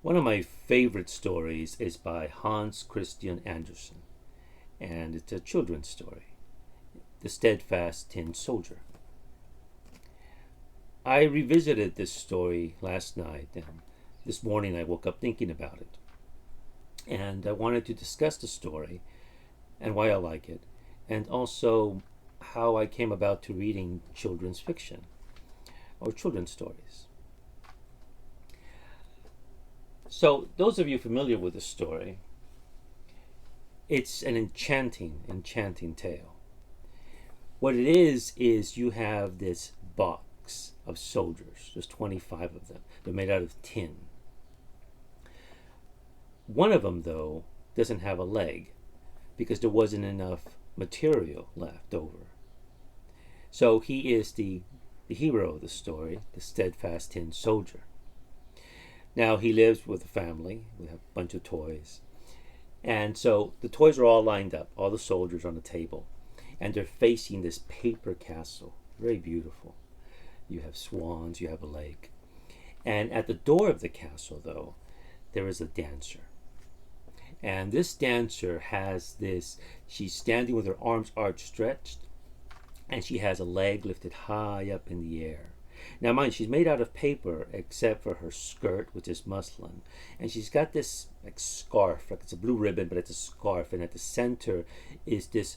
One of my favorite stories is by Hans Christian Andersen, and it's a children's story, The Steadfast Tin Soldier. I revisited this story last night, and this morning I woke up thinking about it. And I wanted to discuss the story and why I like it, and also how I came about to reading children's fiction or children's stories. So, those of you familiar with the story, it's an enchanting tale. What it is you have this box of soldiers. There's 25 of them. They're made out of tin. One of them, though, doesn't have a leg because there wasn't enough material left over. So he is the hero of the story, the steadfast tin soldier. Now he lives with a family, with a bunch of toys. And so the toys are all lined up, all the soldiers on the table. And they're facing this paper castle, very beautiful. You have swans, you have a lake. And at the door of the castle, though, there is a dancer. And this dancer has this, she's standing with her arms outstretched, and she has a leg lifted high up in the air. Now, mind, she's made out of paper except for her skirt, which is muslin. And she's got this like scarf, like it's a blue ribbon, but it's a scarf. And at the center is this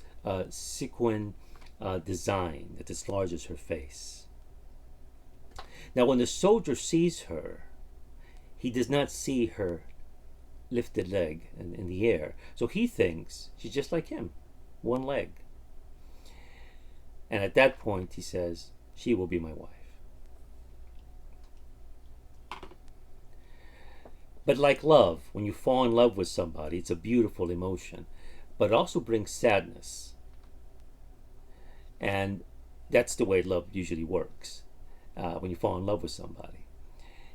sequin design that's as large as her face. Now, when the soldier sees her, he does not see her lifted leg in the air. So he thinks she's just like him, one leg. And at that point, he says, she will be my wife. But like love, when you fall in love with somebody, it's a beautiful emotion, but it also brings sadness. And that's the way love usually works, when you fall in love with somebody.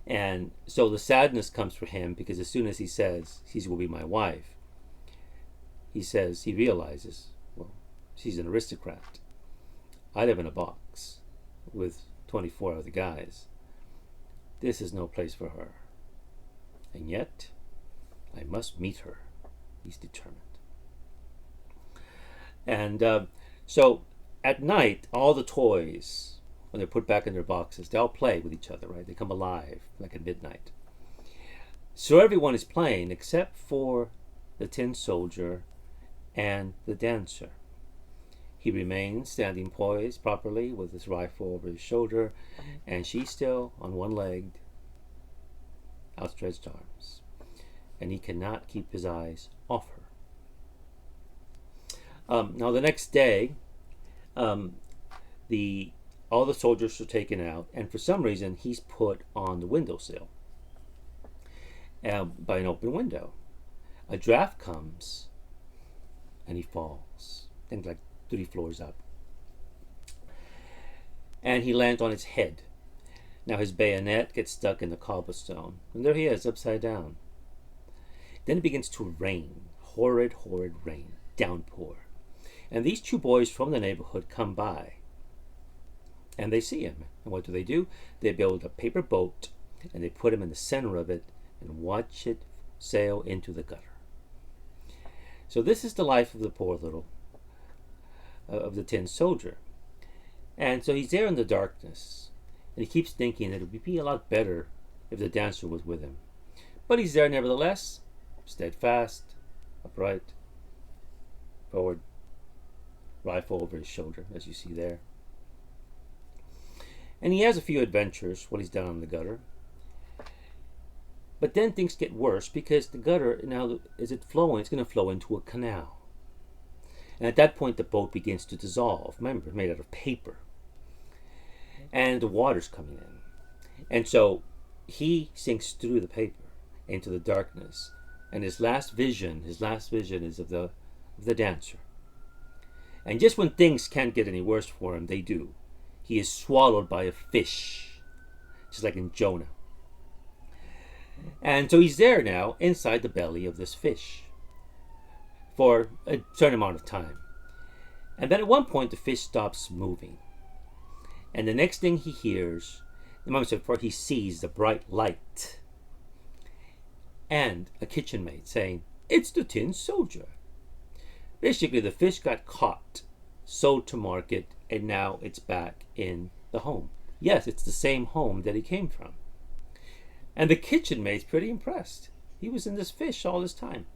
And so the sadness comes for him because as soon as he says, she will be my wife, he realizes, well, she's an aristocrat. I live in a box with 24 other guys. This is no place for her. And yet, I must meet her. He's determined. And so at night, all the toys, when they're put back in their boxes, they all play with each other, right? They come alive, like at midnight. So everyone is playing except for the tin soldier and the dancer. He remains standing poised properly with his rifle over his shoulder, and she's still on one leg, outstretched arms, and he cannot keep his eyes off her. Now the next day, all the soldiers are taken out, and for some reason he's put on the windowsill by an open window. A draft comes, and he falls, things like 3 floors up, and he lands on his head. Now his bayonet gets stuck in the cobblestone, and there he is, upside down. Then it begins to rain, horrid rain, downpour. And these 2 boys from the neighborhood come by, and they see him. And what do? They build a paper boat, and they put him in the center of it, and watch it sail into the gutter. So this is the life of the poor little, of the tin soldier. And so he's there in the darkness, and he keeps thinking that it would be a lot better if the dancer was with him. But he's there nevertheless, steadfast, upright, forward, rifle over his shoulder, as you see there. And he has a few adventures while he's down in the gutter. But then things get worse because the gutter, now as it's flowing, it's going to flow into a canal. And at that point, the boat begins to dissolve. Remember, it's made out of paper. And the water's coming in. And so he sinks through the paper into the darkness. And his last vision is of the dancer. And just when things can't get any worse for him, they do. He is swallowed by a fish, just like in Jonah. And so he's there now, inside the belly of this fish, for a certain amount of time. And then at one point, the fish stops moving. And the next thing he hears, the moment before he sees the bright light and a kitchen maid saying, "It's the Tin Soldier." Basically, the fish got caught, sold to market, and now it's back in the home. Yes, it's the same home that he came from. And the kitchen maid's pretty impressed. He was in this fish all this time.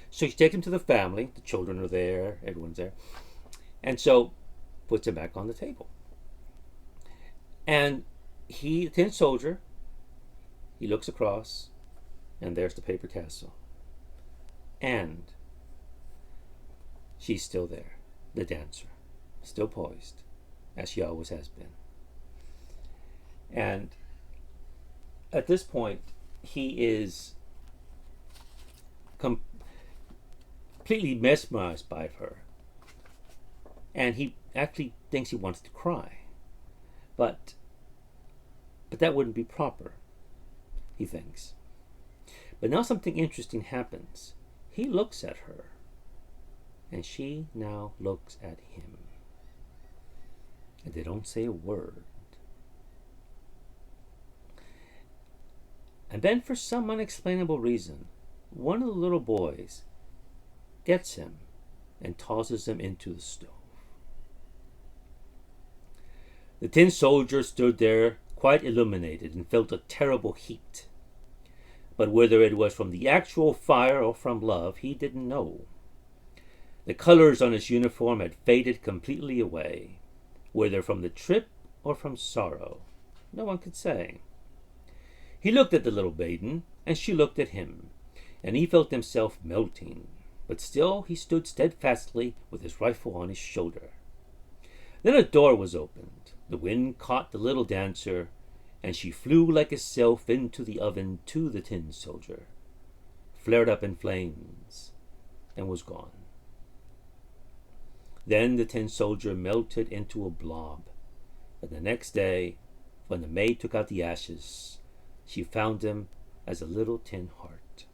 So she takes him to the family. The children are there. Everyone's there. And so puts him back on the table. And the Tin Soldier, he looks across, and there's the paper castle. And she's still there, the dancer, still poised, as she always has been. And at this point, he is completely mesmerized by her. And he actually thinks he wants to cry. But that wouldn't be proper, he thinks. But now something interesting happens. He looks at her, and she now looks at him. And they don't say a word. And then, for some unexplainable reason, one of the little boys gets him and tosses him into the stove. The Tin Soldier stood there quite illuminated and felt a terrible heat. But whether it was from the actual fire or from love, he didn't know. The colors on his uniform had faded completely away, whether from the trip or from sorrow. No one could say. He looked at the little maiden, and she looked at him, and he felt himself melting. But still he stood steadfastly with his rifle on his shoulder. Then a door was opened. The wind caught the little dancer, and she flew like a sylph into the oven to the Tin Soldier, flared up in flames, and was gone. Then the Tin Soldier melted into a blob, and the next day, when the maid took out the ashes, she found him as a little tin heart.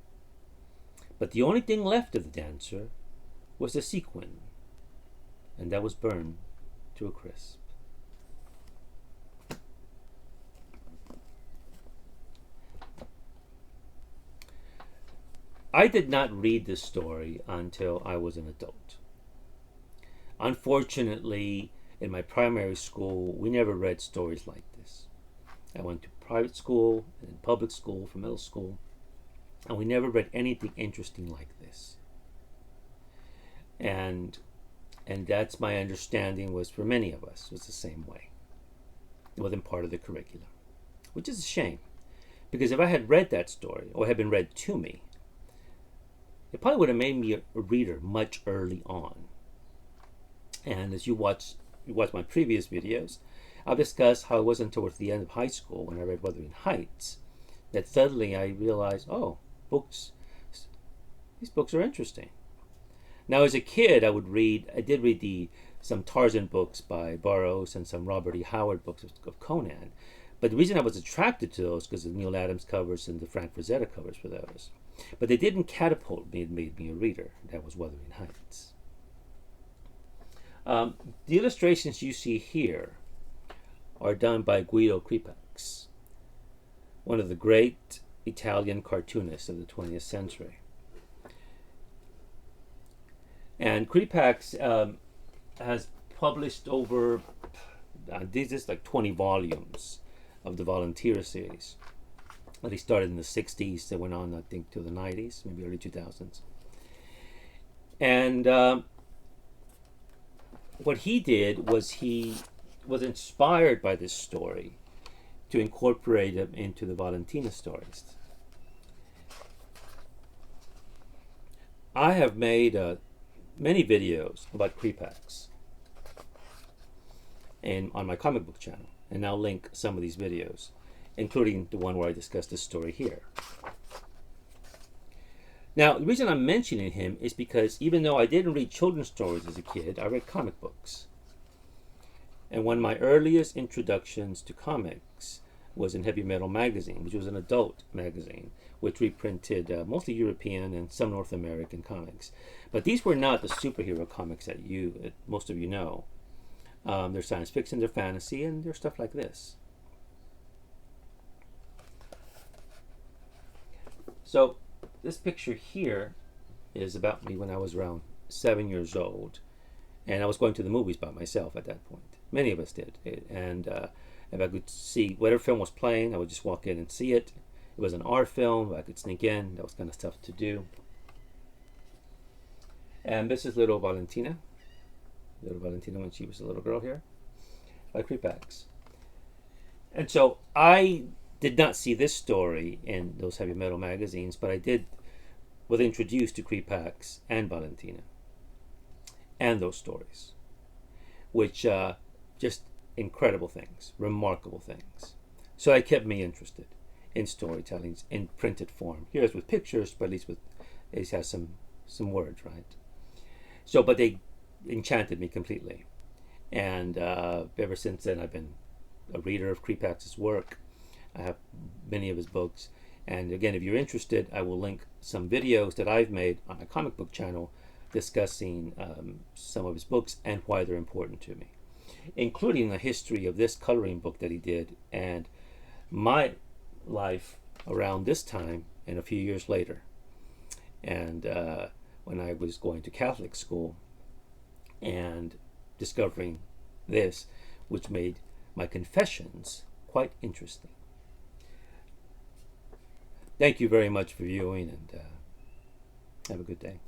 But the only thing left of the dancer was the sequin, and that was burned to a crisp. I did not read this story until I was an adult. Unfortunately, in my primary school, we never read stories like this. I went to private school and then public school for middle school, and we never read anything interesting like this. And that's my understanding was for many of us was the same way. It wasn't part of the curriculum, which is a shame, because if I had read that story or had been read to me, it probably would have made me a reader much early on. And as you watch my previous videos, I'll discuss how it wasn't towards the end of high school when I read Wuthering Heights that suddenly I realized, these books are interesting. Now, as a kid, I did read some Tarzan books by Burroughs and some Robert E. Howard books of Conan. But the reason I was attracted to those because of Neil Adams covers and the Frank Frazetta covers for those. But they didn't catapult me and made me a reader. That was Wuthering Heights. The illustrations you see here are done by Guido Crepax, one of the great Italian cartoonists of the 20th century. And Crepax has published over, these is like 20 volumes of the Valentina series. That he started in the 60s, that went on, I think, to the 90s, maybe early 2000s. And what he did was he was inspired by this story to incorporate it into the Valentina stories. I have made many videos about Crepax and on my comic book channel, and I'll link some of these videos, including the one where I discuss this story here. Now, the reason I'm mentioning him is because even though I didn't read children's stories as a kid, I read comic books. And one of my earliest introductions to comics was in Heavy Metal magazine, which was an adult magazine, which reprinted mostly European and some North American comics. But these were not the superhero comics that most of you know. They're science fiction, they're fantasy, and they're stuff like this. So this picture here is about me when I was around 7 years old, and I was going to the movies by myself at that point. Many of us did, and if I could see whatever film was playing, I would just walk in and see it. It was an R film, I could sneak in. That was kind of stuff to do. And this is little Valentina when she was a little girl here, by Crepax. And so I did not see this story in those heavy metal magazines, but I was introduced to Crepax and Valentina and those stories, which just incredible things, remarkable things. So it kept me interested in storytelling in printed form. Here's with pictures, but at least has some words, right? So, but they enchanted me completely, and ever since then I've been a reader of Crepax's work. I have many of his books, and again, if you're interested, I will link some videos that I've made on my comic book channel discussing some of his books and why they're important to me, including a history of this coloring book that he did and my life around this time and a few years later. And when I was going to Catholic school and discovering this, which made my confessions quite interesting. Thank you very much for viewing, and have a good day.